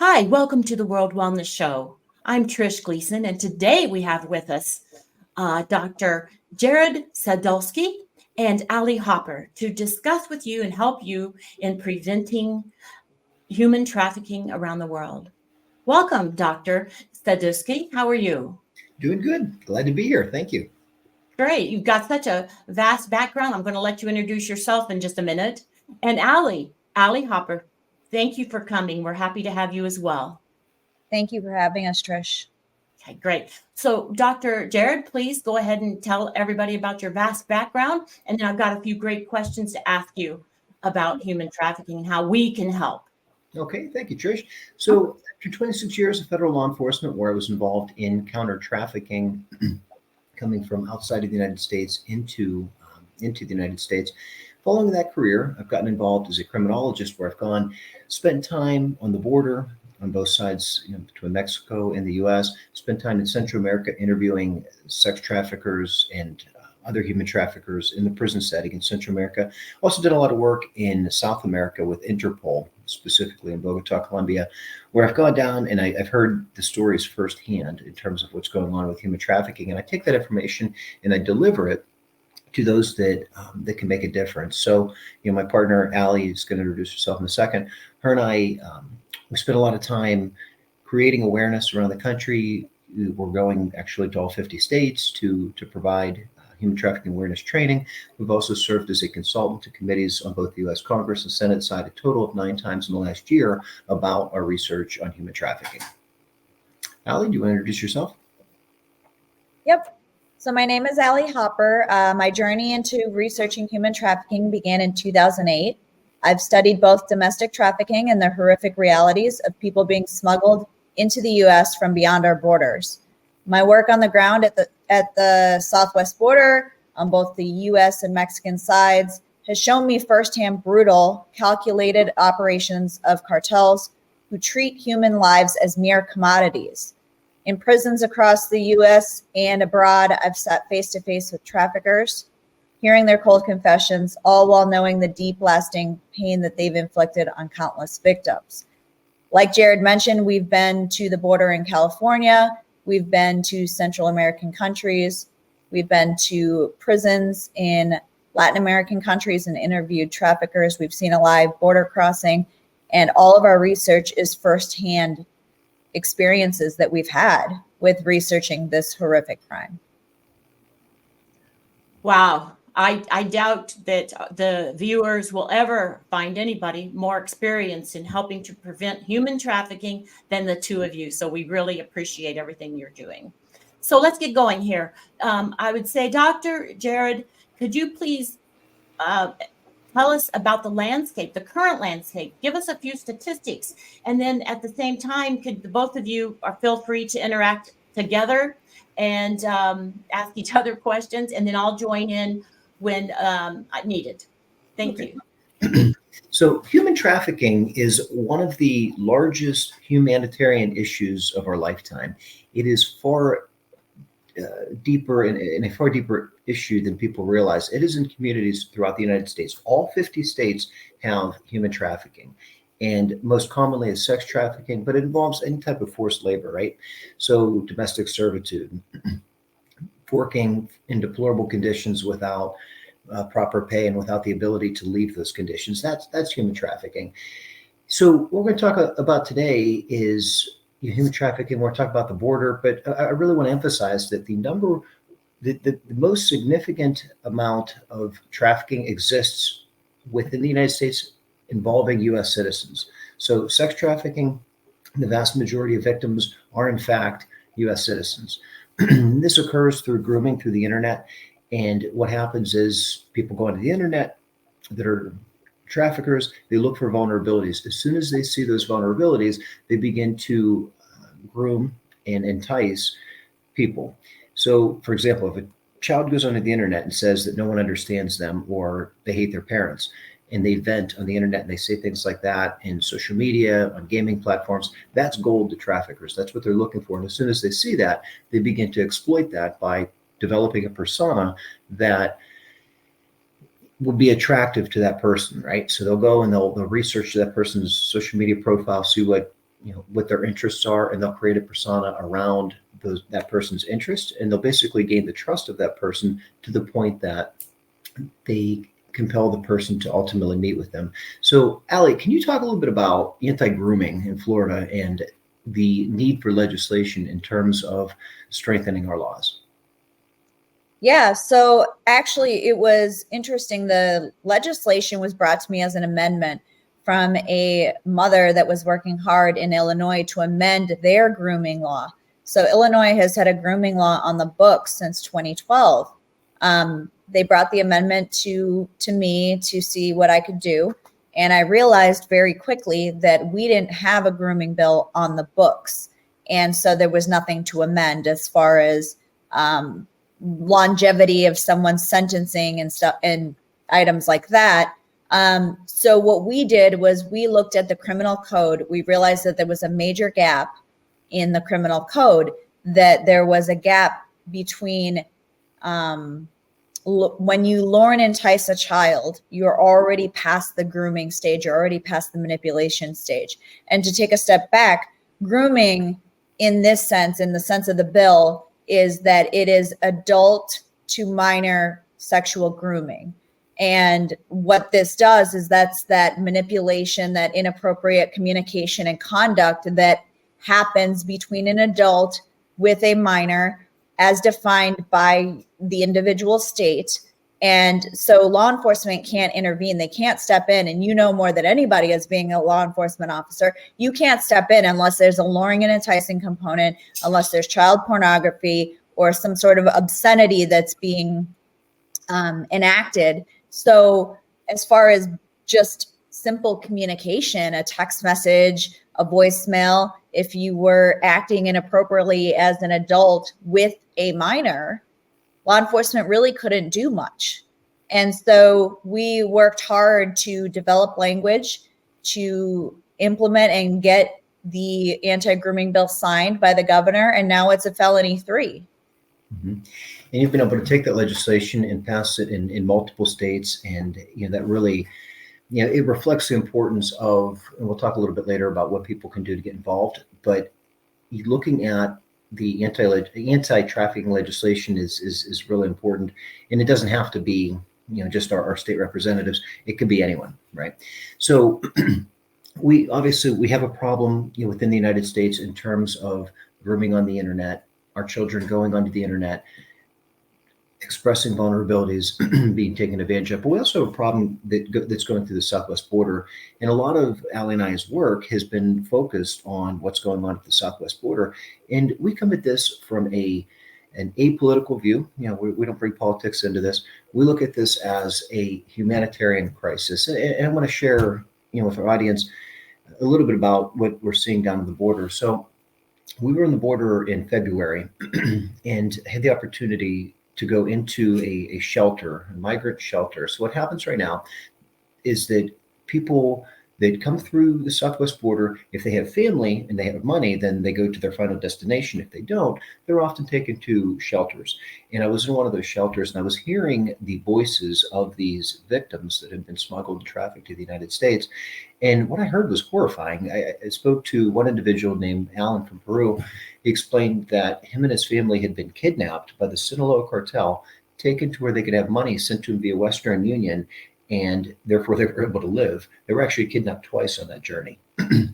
Hi, welcome to the World Wellness Show. I'm Trish Gleason, and today we have with us Dr. Jarrod Sadulski and Ali Hopper to discuss with you and help you in preventing human trafficking around the world. Welcome, Dr. Sadulski. How are you? Doing good. Glad to be here. Thank you. Great. You've got such a vast background. I'm going to let you introduce yourself in just a minute. And Ali Hopper, thank you for coming. We're happy to have you as well. Thank you for having us, Trish. Okay, great. So, Dr. Jarrod, please go ahead and tell everybody about your vast background. And then I've got a few great questions to ask you about human trafficking and how we can help. Okay, thank you, Trish. So, after 26 years of federal law enforcement, where I was involved in counter trafficking, coming from outside of the United States into the United States. Following that career, I've gotten involved as a criminologist, where I've spent time on the border on both sides, between Mexico and the U.S. Spent time in Central America interviewing sex traffickers and other human traffickers in the prison setting in Central America. Also did a lot of work in South America with Interpol, specifically in Bogota, Colombia, where I've gone down and I've heard the stories firsthand in terms of what's going on with human trafficking. And I take that information and I deliver it to those that can make a difference. So, my partner, Ali, is going to introduce herself in a second. Her and I, we spent a lot of time creating awareness around the country. We're going actually to all 50 states to provide human trafficking awareness training. We've also served as a consultant to committees on both the U.S. Congress and Senate side, a total of 9 times in the last year, about our research on human trafficking. Ali, do you want to introduce yourself? Yep. So my name is Ali Hopper. My journey into researching human trafficking began in 2008. I've studied both domestic trafficking and the horrific realities of people being smuggled into the U.S. from beyond our borders. My work on the ground at the southwest border on both the U.S. and Mexican sides has shown me firsthand brutal, calculated operations of cartels who treat human lives as mere commodities. In prisons across the U.S. and abroad, I've sat face to face with traffickers, hearing their cold confessions, all while knowing the deep, lasting pain that they've inflicted on countless victims. Like Jarrod mentioned, we've been to the border in California. We've been to Central American countries. We've been to prisons in Latin American countries and interviewed traffickers. We've seen a live border crossing, and all of our research is firsthand experiences that we've had with researching this horrific crime. Wow. I doubt that the viewers will ever find anybody more experienced in helping to prevent human trafficking than the two of you. So we really appreciate everything you're doing. So let's get going here. I would say, Dr. Jarrod, could you please tell us about the landscape, the current landscape? Give us a few statistics. And then at the same time, could the both of you feel free to interact together and ask each other questions, and then I'll join in when needed. Thank you. So human trafficking is one of the largest humanitarian issues of our lifetime. It is far deeper in a far deeper issue than people realize. It is in communities throughout the United States. All 50 states have human trafficking, and most commonly is sex trafficking, but it involves any type of forced labor, right? So domestic servitude, working in deplorable conditions without proper pay and without the ability to leave those conditions. That's human trafficking. So what we're going to talk about today is human trafficking. We're talking about the border, but I really want to emphasize that the most significant amount of trafficking exists within the United States involving U.S. citizens. So sex trafficking, the vast majority of victims are in fact U.S. citizens. This occurs through grooming through the internet. And what happens is people go onto the internet that are traffickers, they look for vulnerabilities. As soon as they see those vulnerabilities, they begin to groom and entice people. So, for example, if a child goes onto the internet and says that no one understands them or they hate their parents, and they vent on the internet and they say things like that in social media, on gaming platforms, that's gold to traffickers. That's what they're looking for. And as soon as they see that, they begin to exploit that by developing a persona that will be attractive to that person, right? So they'll go and they'll research that person's social media profile, see what what their interests are, and they'll create a persona around that person's interest, and they'll basically gain the trust of that person to the point that they compel the person to ultimately meet with them. So, Ali, can you talk a little bit about anti-grooming in Florida and the need for legislation in terms of strengthening our laws? Yeah, so actually it was interesting. The legislation was brought to me as an amendment from a mother that was working hard in Illinois to amend their grooming law. So Illinois has had a grooming law on the books since 2012. They brought the amendment to me to see what I could do. And I realized very quickly that we didn't have a grooming bill on the books. And so there was nothing to amend as far as longevity of someone's sentencing and stuff and items like that. So what we did was we looked at the criminal code. We realized that there was a major gap in the criminal code, that there was a gap between when you lure and entice a child, you're already past the grooming stage, you're already past the manipulation stage. And to take a step back, grooming in this sense, in the sense of the bill, is that it is adult to minor sexual grooming. And what this does is that's that manipulation, that inappropriate communication and conduct that happens between an adult with a minor as defined by the individual state. And so law enforcement can't intervene. They can't step in. And you know more than anybody as being a law enforcement officer, you can't step in unless there's a luring and enticing component, unless there's child pornography or some sort of obscenity that's being enacted. So as far as just simple communication, a text message, a voicemail, if you were acting inappropriately as an adult with a minor, law enforcement really couldn't do much. And so we worked hard to develop language to implement and get the anti-grooming bill signed by the governor, and now it's a felony 3. Mm-hmm. And you've been able to take that legislation and pass it in multiple states, and that really, it reflects the importance of, and we'll talk a little bit later about what people can do to get involved, but looking at the anti-trafficking legislation is really important. And it doesn't have to be, just our state representatives. It could be anyone, right? So we have a problem, within the United States in terms of grooming on the internet, our children going onto the internet, expressing vulnerabilities, being taken advantage of. But we also have a problem that's going through the southwest border. And a lot of Ali and I's work has been focused on what's going on at the southwest border. And we come at this from an apolitical view. We don't bring politics into this. We look at this as a humanitarian crisis. And I want to share, with our audience a little bit about what we're seeing down at the border. So we were on the border in February and had the opportunity to go into a shelter, a migrant shelter. So what happens right now is that people that come through the southwest border, if they have family and they have money, then they go to their final destination. If they don't, they're often taken to shelters. And I was in one of those shelters, and I was hearing the voices of these victims that had been smuggled and trafficked to the United States. And what I heard was horrifying. I spoke to one individual named Alan from Peru. He explained that him and his family had been kidnapped by the Sinaloa cartel, taken to where they could have money sent to them via Western Union, and therefore they were able to live. They were actually kidnapped twice on that journey. I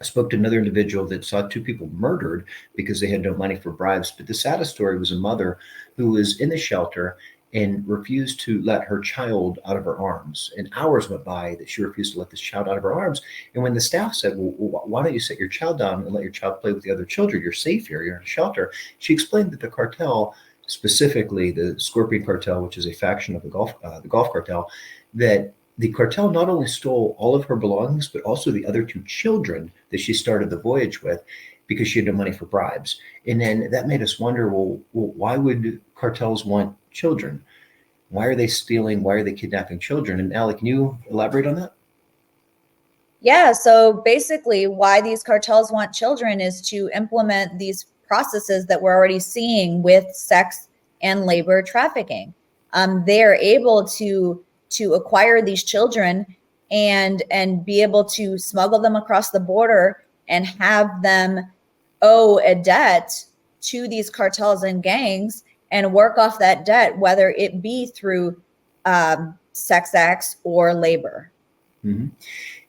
spoke to another individual that saw 2 people murdered because they had no money for bribes. But the saddest story was a mother who was in the shelter and refused to let her child out of her arms. And hours went by that she refused to let this child out of her arms. And when the staff said, well, why don't you set your child down and let your child play with the other children? You're safe here, you're in a shelter. She explained that the cartel, specifically the Scorpion cartel, which is a faction of the Gulf cartel, that the cartel not only stole all of her belongings, but also the other 2 children that she started the voyage with, because she had no money for bribes. And then that made us wonder, well, why would cartels want children? Why are they stealing? Why are they kidnapping children? And Ali, can you elaborate on that? Yeah, so basically why these cartels want children is to implement these processes that we're already seeing with sex and labor trafficking. They are able to acquire these children and be able to smuggle them across the border and have them owe a debt to these cartels and gangs and work off that debt, whether it be through sex acts or labor. Mm-hmm.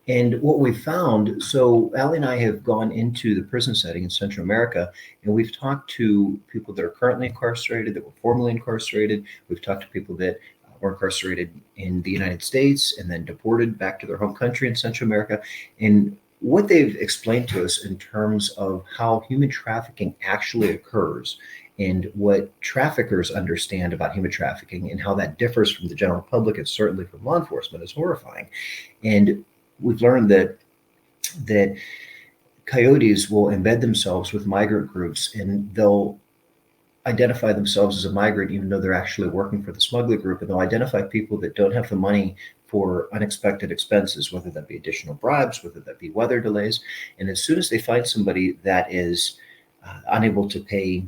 And what we found, so Ali and I have gone into the prison setting in Central America, and we've talked to people that are currently incarcerated, that were formerly incarcerated. We've talked to people that were incarcerated in the United States and then deported back to their home country in Central America. And what they've explained to us in terms of how human trafficking actually occurs and what traffickers understand about human trafficking and how that differs from the general public and certainly from law enforcement is horrifying. And we've learned that coyotes will embed themselves with migrant groups, and they'll identify themselves as a migrant even though they're actually working for the smuggler group, and they'll identify people that don't have the money for unexpected expenses, whether that be additional bribes, whether that be weather delays. And as soon as they find somebody that is unable to pay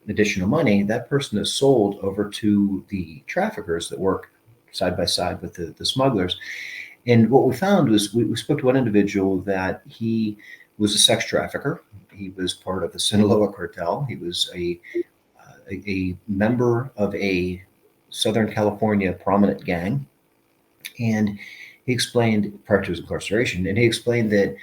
additional money, that person is sold over to the traffickers that work side by side with the smugglers. And what we found was we spoke to one individual that he was a sex trafficker. He was part of the Sinaloa cartel. He was a member of a Southern California prominent gang. And he explained, prior to his incarceration, and he explained that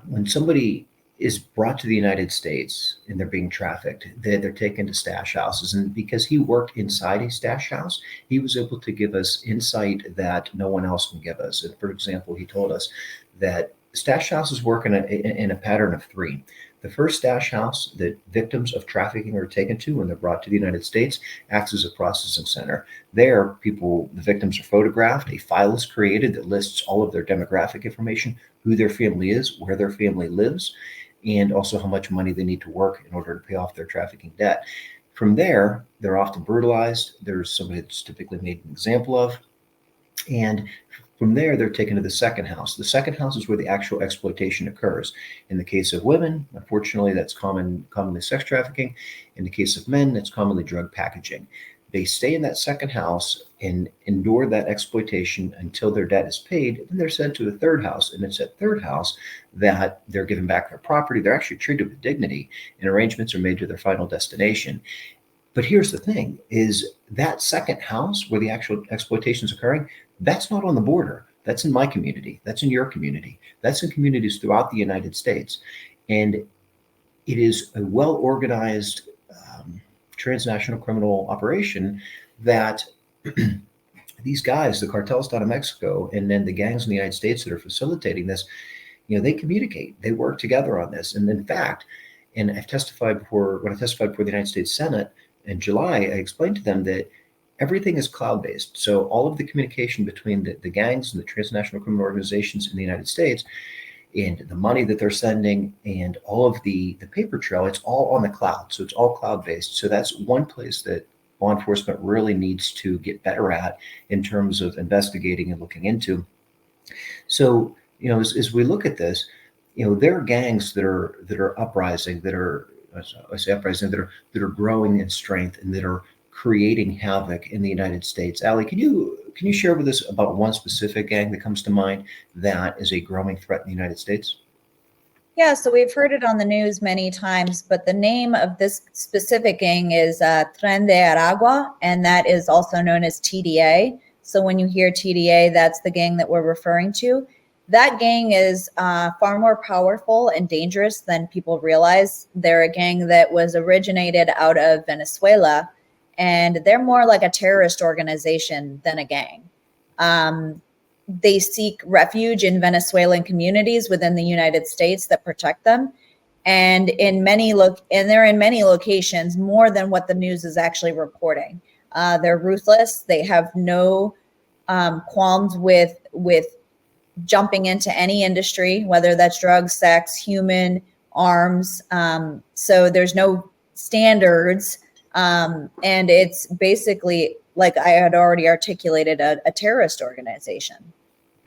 when somebody is brought to the United States and they're being trafficked, they're taken to stash houses. And because he worked inside a stash house, he was able to give us insight that no one else can give us. And for example, he told us that stash houses work in a pattern of three. The first stash house that victims of trafficking are taken to when they're brought to the United States acts as a processing center. There, the victims are photographed, a file is created that lists all of their demographic information, who their family is, where their family lives, and also how much money they need to work in order to pay off their trafficking debt. From there, they're often brutalized. There's somebody that's typically made an example of. And from there, they're taken to the second house. The second house is where the actual exploitation occurs. In the case of women, unfortunately, that's commonly sex trafficking. In the case of men, it's commonly drug packaging. They stay in that second house and endure that exploitation until their debt is paid. Then they're sent to a third house, and it's at third house that they're given back their property. They're actually treated with dignity, and arrangements are made to their final destination. But here's the thing, is that second house where the actual exploitation is occurring, that's not on the border. That's in my community. That's in your community. That's in communities throughout the United States. And it is a well-organized transnational criminal operation that these guys, the cartels down in Mexico, and then the gangs in the United States that are facilitating this, they communicate, they work together on this. And in fact, and when I testified before the United States Senate in July, I explained to them that everything is cloud-based. So all of the communication between the gangs and the transnational criminal organizations in the United States and the money that they're sending and all of the paper trail, it's all on the cloud. So it's all cloud-based. So that's one place that law enforcement really needs to get better at in terms of investigating and looking into. So, as we look at this, there are gangs that are uprising, that are growing in strength and that are creating havoc in the United States. Ali, can you share with us about one specific gang that comes to mind that is a growing threat in the United States? Yeah, so we've heard it on the news many times, but the name of this specific gang is Tren de Aragua, and that is also known as TDA. So when you hear TDA, that's the gang that we're referring to. That gang is far more powerful and dangerous than people realize. They're a gang that was originated out of Venezuela, and they're more like a terrorist organization than a gang. They seek refuge in Venezuelan communities within the United States that protect them. And they're in many locations, more than what the news is actually reporting. They're ruthless. They have no qualms with jumping into any industry, whether that's drugs, sex, human, arms. So there's no standards. And it's basically, like I had already articulated, a terrorist organization.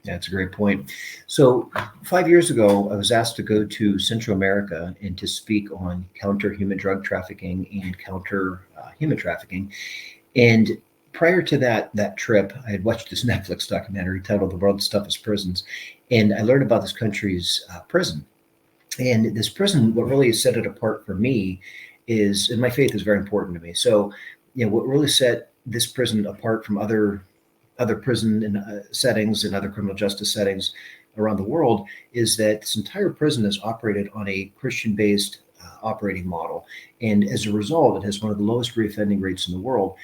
That's a great point. So 5 years ago, I was asked to go to Central America and to speak on counter human drug trafficking and counter human trafficking. And prior to that trip, I had watched this Netflix documentary titled "The World's Toughest Prisons," and I learned about this country's prison. And this prison, what really set it apart for me is, and my faith is very important to me. So, what really set this prison apart from other prison and settings and other criminal justice settings around the world is that this entire prison is operated on a Christian-based operating model, and as a result, it has one of the lowest reoffending rates in the world.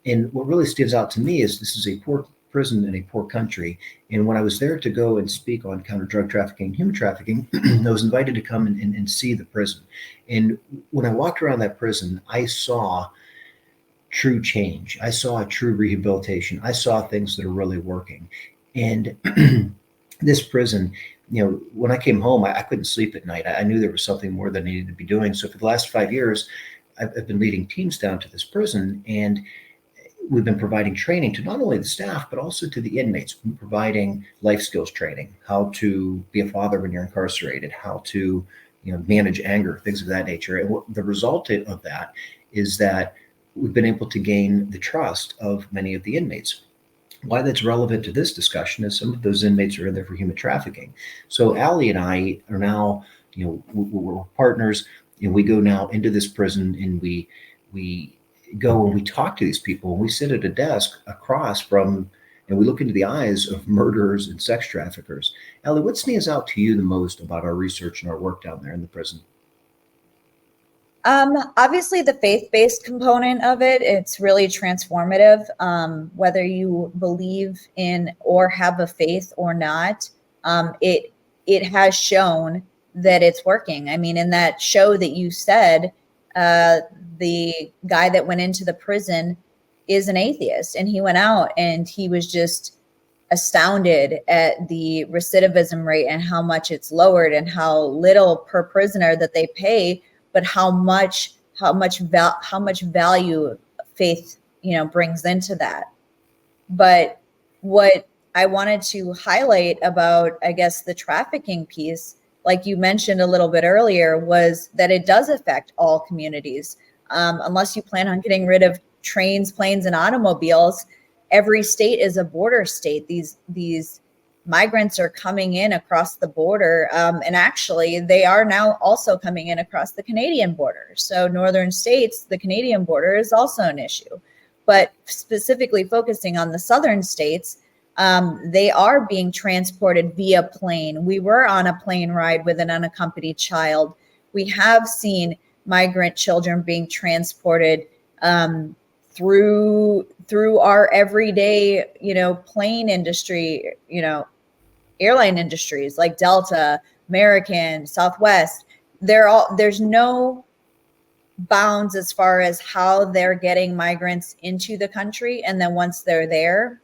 And what really stands out to me is this is a poor prison in a poor country. And when I was there to go and speak on counter drug trafficking and human trafficking, I was invited to come and see the prison. And when I walked around that prison, I saw true change. I saw a true rehabilitation. I saw things that are really working. And this prison, when I came home, I couldn't sleep at night. I knew there was something more that I needed to be doing. So for the last 5 years, I've been leading teams down to this prison, and we've been providing training to not only the staff, but also to the inmates. We've been providing life skills training, how to be a father when you're incarcerated, how to manage anger, things of that nature. And the result of that is that we've been able to gain the trust of many of the inmates. Why that's relevant to this discussion is some of those inmates are in there for human trafficking. So Ali and I are now, we're partners, and we go now into this prison, and we go and we talk to these people, and we sit at a desk across from, and we look into the eyes of murderers and sex traffickers. Ali, what stands out to you the most about our research and our work down there in the prison? Obviously the faith-based component of it, it's really transformative. Whether you believe in or have a faith or not, it has shown that it's working. I mean, in that show that you said, the guy that went into the prison is an atheist, and he went out and he was just astounded at the recidivism rate and how much it's lowered and how little per prisoner that they pay, but how much value faith, brings into that. But what I wanted to highlight about, I guess, the trafficking piece, like you mentioned a little bit earlier, was that it does affect all communities. Unless you plan on getting rid of trains, planes, and automobiles, every state is a border state. These migrants are coming in across the border, and actually they are now also coming in across the Canadian border. So northern states, the Canadian border is also an issue. But specifically focusing on the southern states, they are being transported via plane. We were on a plane ride with an unaccompanied child. We have seen migrant children being transported through our everyday, plane industry, airline industries like Delta, American, Southwest. There's no bounds as far as how they're getting migrants into the country. And then once they're there,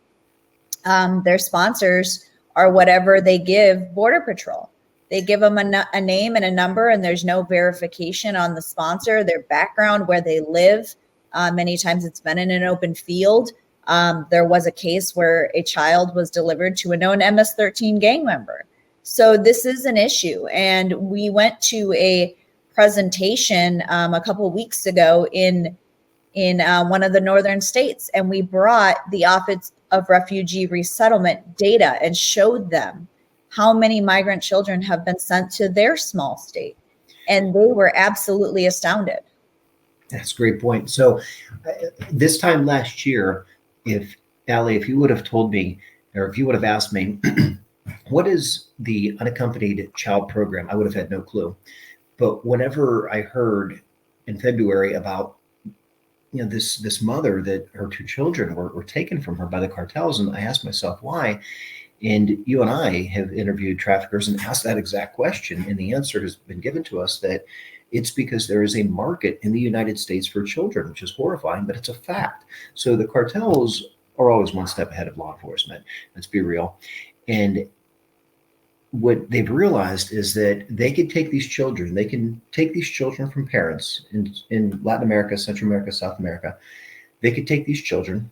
their sponsors are whatever they give Border Patrol. They give them a name and a number, and there's no verification on the sponsor, their background, where they live. Many times it's been in an open field. There was a case where a child was delivered to a known MS-13 gang member. So this is an issue. And we went to a presentation a couple of weeks ago in one of the northern states, and we brought the Office of Refugee Resettlement data and showed them how many migrant children have been sent to their small state. And they were absolutely astounded. That's a great point. So this time last year, if you would have told me, or if you would have asked me, what is the unaccompanied child program, I would have had no clue. But whenever I heard in February about this mother that her two children were taken from her by the cartels, and I asked myself why. And you and I have interviewed traffickers and asked that exact question, and the answer has been given to us that it's because there is a market in the United States for children, which is horrifying, but it's a fact. So the cartels are always one step ahead of law enforcement. Let's be real. And what they've realized is that they can take these children from parents in Latin America, Central America, South America. They could take these children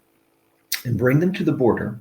and bring them to the border